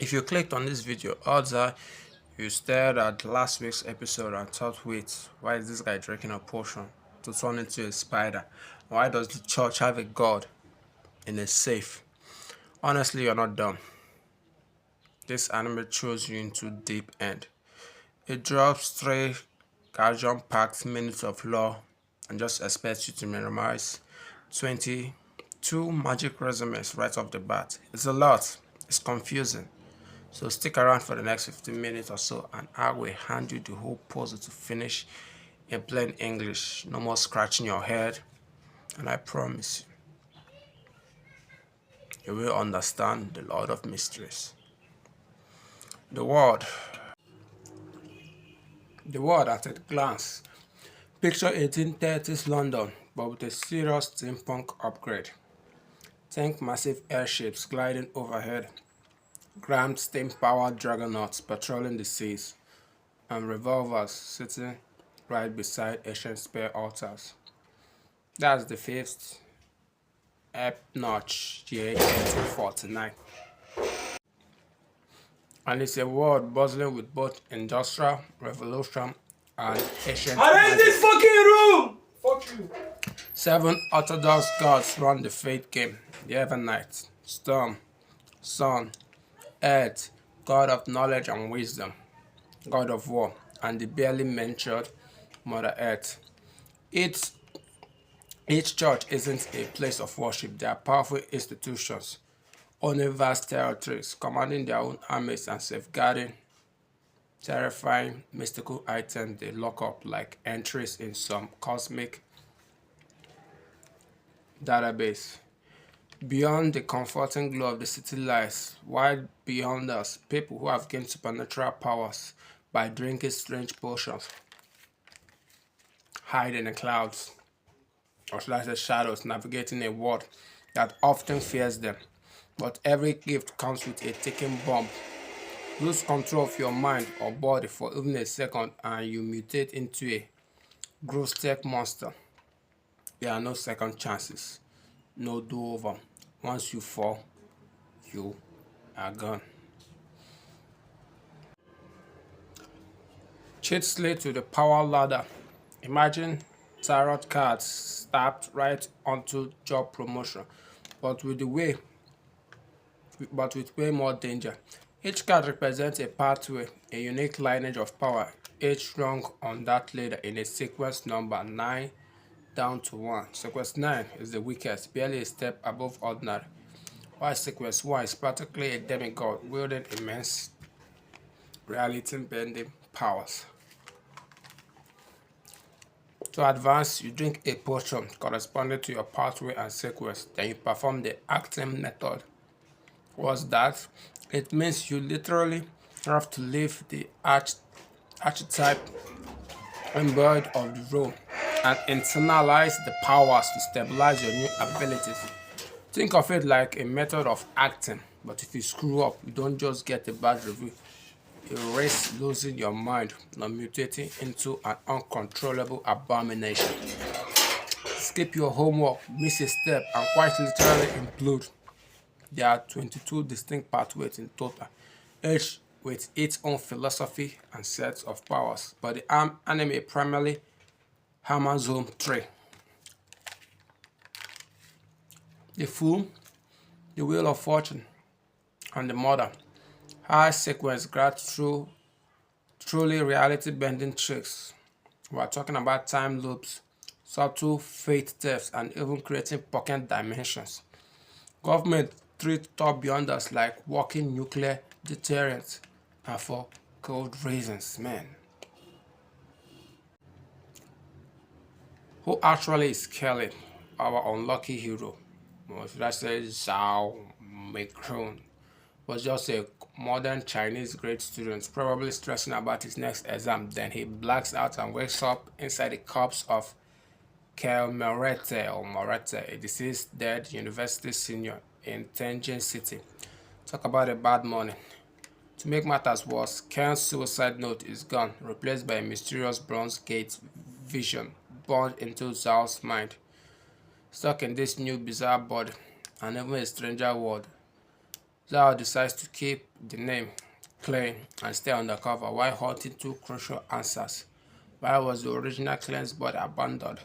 If you clicked on this video, odds are you stared at last week's episode and thought, wait, why is this guy drinking a potion to turn into a spider? Why does the church have a god in a safe? Honestly, you're not dumb. This anime throws you into deep end. It drops 3 casual-packed minutes of lore and just expects you to memorize 22 magic resumes right off the bat. It's a lot. It's confusing. So stick around for the next 15 minutes or so and I will hand you the whole puzzle to finish in plain English. No more scratching your head, and I promise you will understand the Lord of Mysteries. The word. The word at a glance. Picture 1830s London, but with a serious steampunk upgrade. Think massive airships gliding overhead, grand steam-powered juggernauts patrolling the seas, and revolvers sitting right beside ancient spear altars. That's the fifth Notch year 1849. And it's a world bustling with both industrial revolution and ancient I'm in this fucking room! Fuck you. 7 Orthodox gods run the faith game. The Evernight, Storm, Sun, Earth, God of knowledge and wisdom, God of war, and the barely mentioned Mother Earth. Each church isn't a place of worship. They are powerful institutions, owning vast territories, commanding their own armies and safeguarding terrifying mystical items they lock up like entries in some cosmic database. Beyond the comforting glow of the city lies, wide beyond us, people who have gained supernatural powers by drinking strange potions, hide in the clouds, or should I say shadows, navigating a world that often fears them. But every gift comes with a ticking bomb. Lose control of your mind or body for even a second and you mutate into a grotesque monster. There are no second chances, no do-over. Once you fall, you are gone. Cheat slate to the power ladder. Imagine tarot cards stabbed right onto job promotion, but with way more danger. Each card represents a pathway, a unique lineage of power, each rung on that ladder in a sequence number 9 down to 1. Sequence 9 is the weakest, barely a step above ordinary, while sequence 1 is practically a demigod wielding immense reality-bending powers. To advance, you drink a potion corresponding to your pathway and sequence, then you perform the acting method. What's that? It means you literally have to leave the archetype embodied of the role and internalize the powers to stabilize your new abilities. Think of it like a method of acting, but if you screw up, you don't just get a bad review. You risk losing your mind or mutating into an uncontrollable abomination. Skip your homework, miss a step, and quite literally implode. There are 22 distinct pathways in total, each with its own philosophy and sets of powers, but the anime primarily hammers home 3. The Fool, the Wheel of Fortune, and the Mother. High sequence grad through truly reality-bending tricks. We are talking about time loops, subtle fate thefts, and even creating pocket dimensions. Government treat top beyond us like walking nuclear deterrents, and for cold reasons, man. Who actually is Kelly, our unlucky hero? Or should I say Zhao Meikron? Was just a modern Chinese grade student, probably stressing about his next exam. Then he blacks out and wakes up inside the corpse of Kel Morete, a deceased dead university senior in Tianjin City. Talk about a bad morning. To make matters worse, Kel's suicide note is gone, replaced by a mysterious bronze gate vision burned into Zhao's mind. Stuck in this new bizarre body and even a stranger world, Zhao decides to keep the name clean and stay undercover while hunting two crucial answers. Why was the original cleanse body abandoned?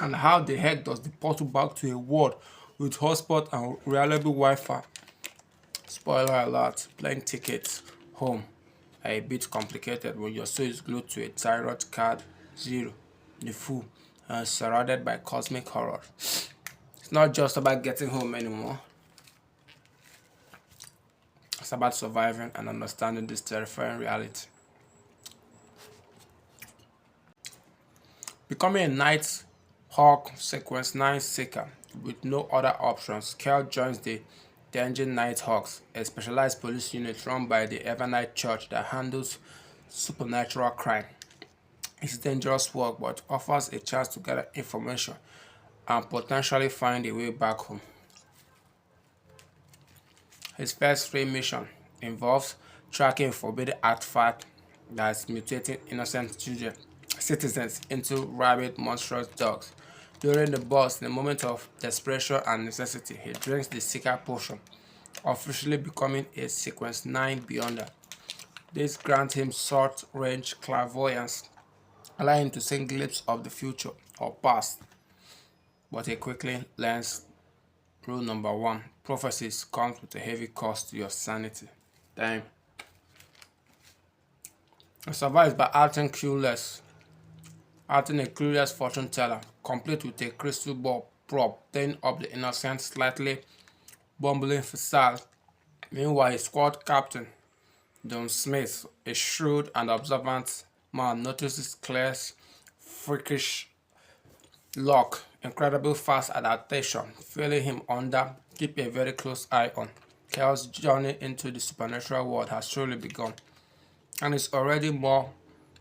And how the heck does the portal back to a world with hotspot and reliable Wi-Fi? Spoiler alert, plane tickets home are a bit complicated when your soul is glued to a tarot card zero, the fool, and surrounded by cosmic horror. It's not just about getting home anymore. It's about surviving and understanding this terrifying reality. Becoming a Night Hawk Sequence 9 Seeker with no other options, Kel joins the Denjin Nighthawks, a specialized police unit run by the Evernight Church that handles supernatural crime. It's dangerous work but offers a chance to gather information and potentially find a way back home. His first free mission involves tracking a forbidden artifact that is mutating innocent citizens into rabid, monstrous dogs. During the boss, in a moment of desperation and necessity, he drinks the Seeker potion, officially becoming a Sequence 9 Beyonder. This grants him short-range clairvoyance, allowing him to see glimpses of the future or past. But he quickly learns rule number 1: prophecies comes with a heavy cost to your sanity. Damn. He survives by acting a clueless fortune teller, complete with a crystal ball prop playing up the innocent, slightly bumbling facade. Meanwhile, his squad captain, Don Smith, a shrewd and observant man, notices Claire's freakish luck, incredible fast adaptation, feeling him under, keep a very close eye on. Kel's journey into the supernatural world has truly begun, and is already more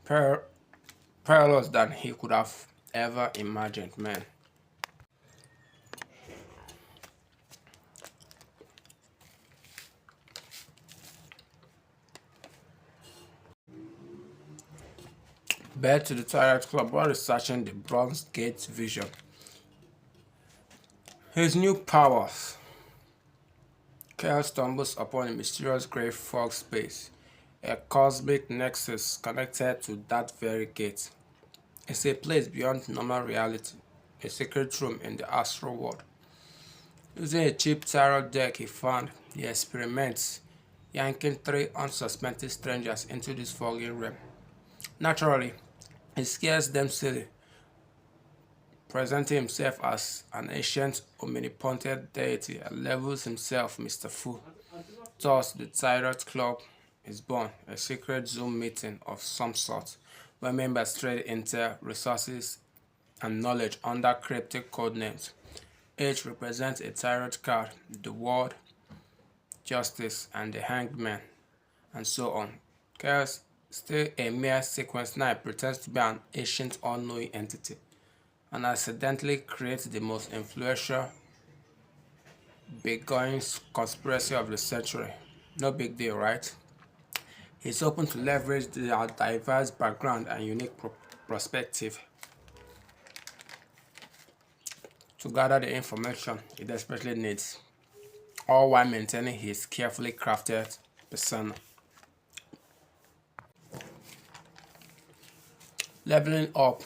perilous than he could have ever imagined, man. Back to the Twilight Club while researching the Bronze Gate vision. His new powers. Kel stumbles upon a mysterious grey fog space, a cosmic nexus connected to that very gate. It's a place beyond normal reality, a secret room in the astral world. Using a cheap tarot deck he found, he experiments, yanking three unsuspecting strangers into this foggy realm. Naturally, he scares them silly, presenting himself as an ancient, omnipotent deity and labels himself Mr. Fu. Thus, the Tarot Club is born, a secret Zoom meeting of some sort, where members trade intel, resources, and knowledge under cryptic code names. Each represents a tarot card, the World, Justice, and the Hanged Man, and so on. Chaos, still a mere Sequence 9, pretends to be an ancient unknowing entity, and accidentally creates the most influential big-going conspiracy of the century. No big deal, right? He's open to leverage their diverse background and unique perspective to gather the information he desperately needs, all while maintaining his carefully crafted persona. Leveling up.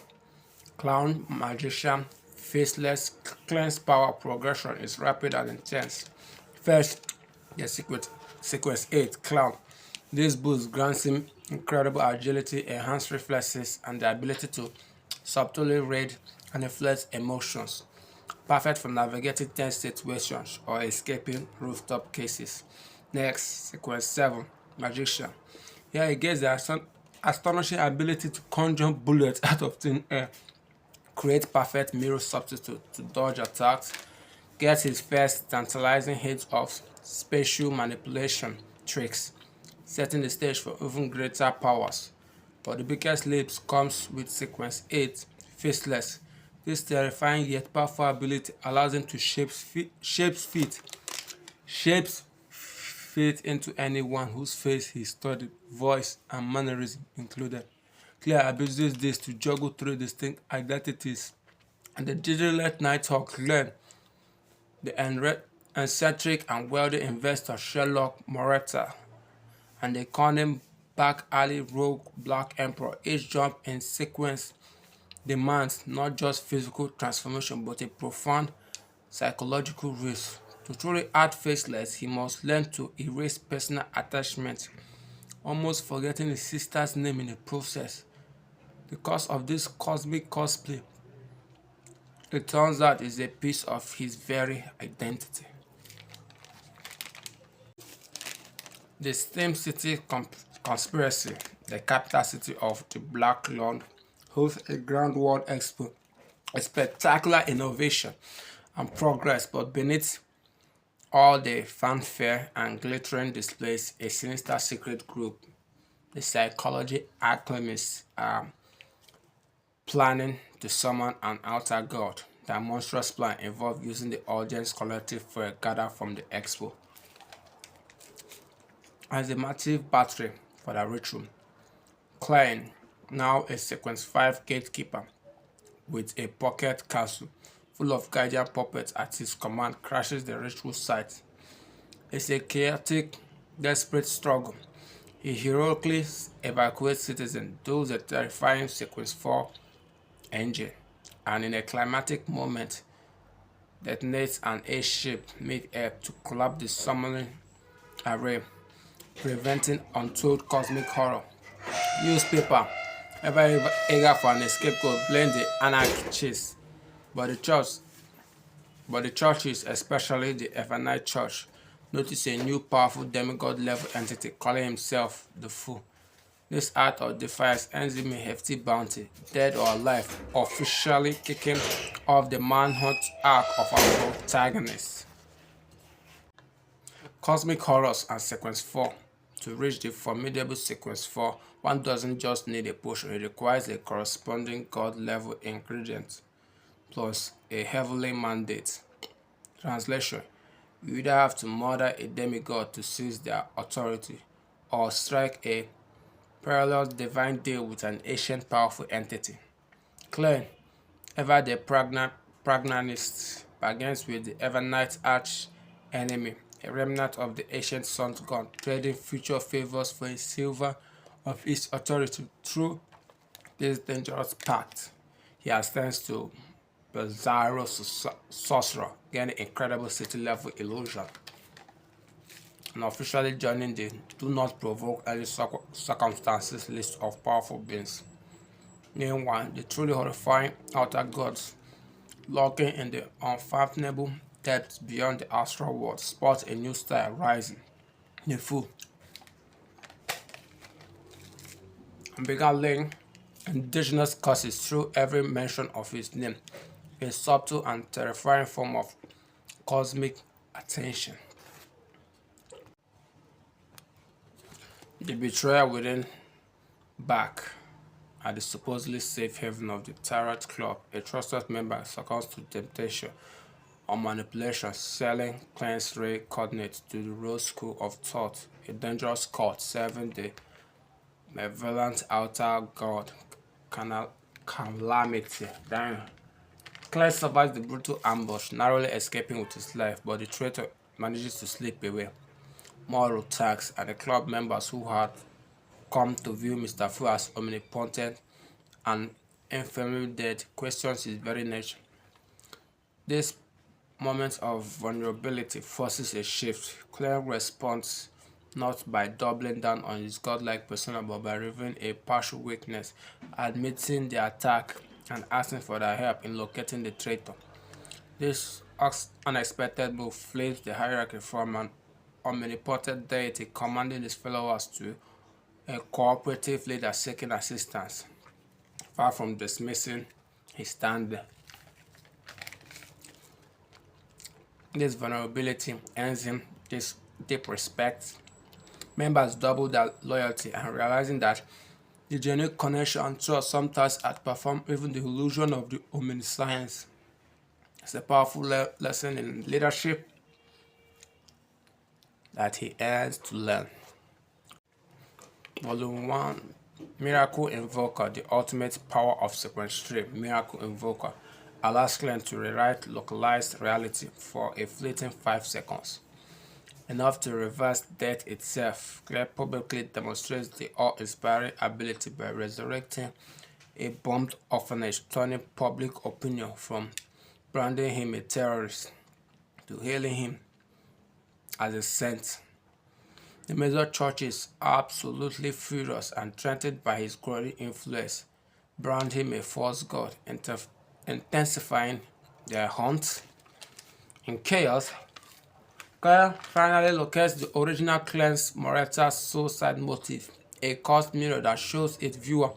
Clown, magician, faceless, cleanse power progression is rapid and intense. First, the sequence 8, Clown. This boost grants him incredible agility, enhanced reflexes, and the ability to subtly read and influence emotions, perfect for navigating tense situations or escaping rooftop cases. Next, sequence 7, Magician. Here he gets the astonishing ability to conjure bullets out of thin air, create perfect mirror substitute to dodge attacks, gets his first tantalizing hit of spatial manipulation tricks, setting the stage for even greater powers. But the biggest leap comes with sequence 8, Faceless. This terrifying yet powerful ability allows him to shapes fit into anyone whose face he studied, voice and mannerism included. Claire abuses this to juggle three distinct identities, and the Digital Nighthawk learn the eccentric and wealthy investor Sherlock Moretta and the cunning back alley rogue Black Emperor. Each jump in sequence demands not just physical transformation but a profound psychological risk. To truly act faceless, he must learn to erase personal attachment, almost forgetting his sister's name in the process. Because of this cosmic cosplay, it turns out is a piece of his very identity. The Steam City Conspiracy, the capital city of the Black Lord, hosts a Grand World Expo, a spectacular innovation and progress, but beneath all the fanfare and glittering displays, a sinister secret group, the psychology alchemists, are planning to summon an outer god. Their monstrous plan involved using the audience collective for a gather from the expo as a massive battery for the ritual. Klein, now a Sequence 5 gatekeeper with a pocket castle full of guardian puppets at his command, crashes the ritual site. It's a chaotic, desperate struggle. He heroically evacuates citizens, through the terrifying Sequence 4 engine, and in a climatic moment, detonates an airship mid-air to collapse the summoning array, preventing untold cosmic horror. Newspaper, ever eager for an scapegoat, blame the anarchists, but the churches, especially the Evanite Church, notice a new powerful demigod-level entity calling himself the Fool. This act of defiance earns him a hefty bounty, dead or alive, officially kicking off the manhunt arc of our protagonist. Cosmic Horrors and Sequence 4. To reach the formidable Sequence 4, one doesn't just need a potion, it requires a corresponding god-level ingredient, plus a heavenly mandate. Translation: you either have to murder a demigod to seize their authority, or strike a perilous divine deal with an ancient powerful entity. Klein, ever the pragmatist, bargains with the Evernight arch enemy, a remnant of the ancient sun's god, trading future favors for a silver of his authority. Through this dangerous pact, he ascends to Bizarro Sorcerer, gaining incredible city-level illusion, and officially joining the Do Not Provoke Any Circumstances list of powerful beings. Meanwhile, the truly horrifying outer gods, lurking in the unfathomable depths beyond the astral world, spot a new star rising, the Fool, and began laying indigenous curses through every mention of his name, a subtle and terrifying form of cosmic attention. The betrayer within back at the supposedly safe haven of the Tarot Club, a trusted member succumbs to temptation or manipulation, selling Klein's ray coordinates to the Rose School of Thought, a dangerous cult serving the malevolent outer god Calamity. Damn. Klein survives the brutal ambush, narrowly escaping with his life, but the traitor manages to slip away. More attacks, and the club members who had come to view Mr. Fu as omnipotent and infirmly dead questions his very nature. This moment of vulnerability forces a shift. Klein responds not by doubling down on his godlike persona but by revealing a partial weakness, admitting the attack and asking for their help in locating the traitor. This unexpected move flips the hierarchy from an omnipotent deity commanding his followers to a cooperative leader seeking assistance. Far from dismissing his stand, this vulnerability earns him this deep respect. Members double their loyalty and realizing that the genuine connection and trust sometimes outperform even the illusion of the omniscience. It's a powerful lesson in leadership that he has to learn. Volume 1, Miracle Invoker, the ultimate power of Sequence 3, Miracle Invoker. allows client to rewrite localized reality for a fleeting 5 seconds, enough to reverse death itself. Claire publicly demonstrates the awe-inspiring ability by resurrecting a bombed orphanage, turning public opinion from branding him a terrorist to hailing him as a saint. The major churches, absolutely furious and threatened by his growing influence, brand him a false god, intensifying their hunt. In chaos, Kyle finally locates the original Clarence Moretta's suicide motive, a cursed mirror that shows its viewer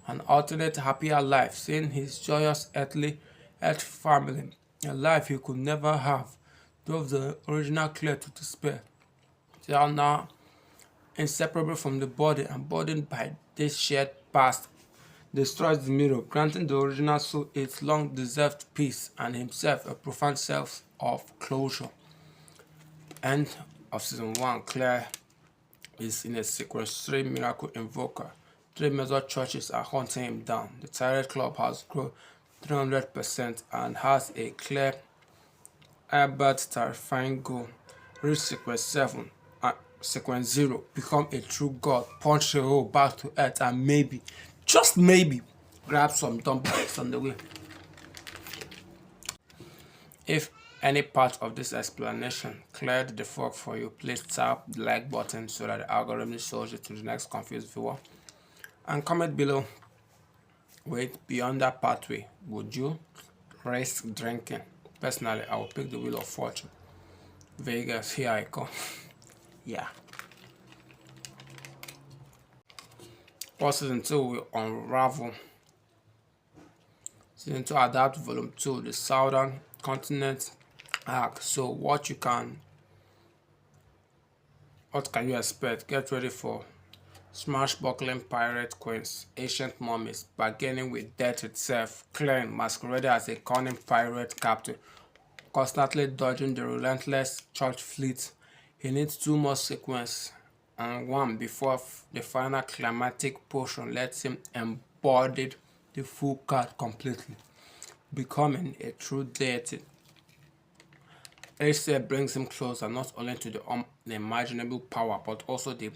an alternate happier life, seeing his joyous earth family, a life he could never have, drove the original Claire to despair. They are now inseparable from the body and burdened by this shared past, destroys the mirror, granting the original soul its long-deserved peace and himself a profound sense of closure. End of season 1. Claire is in a sequence 3 miracle invoker. 3 major churches are hunting him down. The Tirade Club has grown 300% and has a clear, but terrifying goal. Reach sequence 7. Sequence 0. Become a true god. Punch a hole back to earth and maybe, just maybe, grab some dumbbells on the way. If any part of this explanation cleared the fog for you, please tap the like button so that the algorithm shows you to the next confused viewer. And comment below, wait, beyond that pathway, would you risk drinking? Personally, I will pick the Wheel of Fortune. Vegas, here I come. Yeah. For season 2 will unravel. Season 2 adapt volume 2, the Southern Continent arc. So what can you expect? Get ready for smashbuckling pirate queens, ancient mummies, bargaining with death itself, Claire masquerading as a cunning pirate captain, constantly dodging the relentless church fleet. He needs 2 more sequences and 1 before the final climatic portion lets him embody the full card completely, becoming a true deity. Each step brings him closer not only to the unimaginable power but also the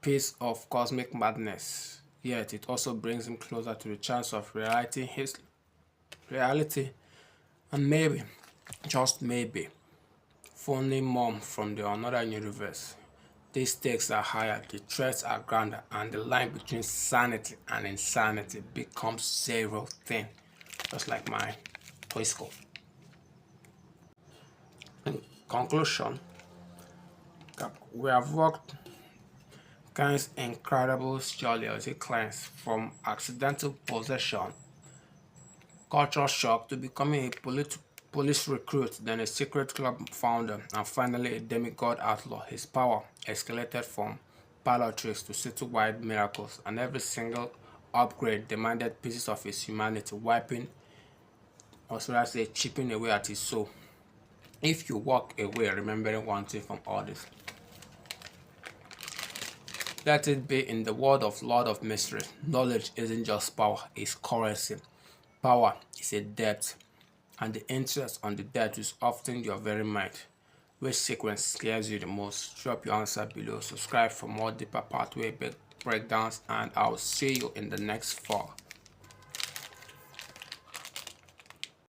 peace of cosmic madness. Yet it also brings him closer to the chance of his reality, and maybe, just maybe, phoning mom from the another universe. These stakes are higher, the threats are grander, and the line between sanity and insanity becomes zero thin, just like my toy school. In conclusion, we have worked Kain's incredible loyalty cleanse from accidental possession, cultural shock, to becoming a police recruit, then a secret club founder, and finally a demigod outlaw. His power escalated from parlor tricks to city-wide miracles, and every single upgrade demanded pieces of his humanity, wiping, or should I say, chipping away at his soul. If you walk away remembering one thing from all this, let it be in the word of Lord of Mystery: knowledge isn't just power, it's currency. Power is a debt, and the interest on the debt is often your very mind. Which sequence scares you the most? Drop your answer below. Subscribe for more deeper pathway breakdowns, and I'll see you in the next fall.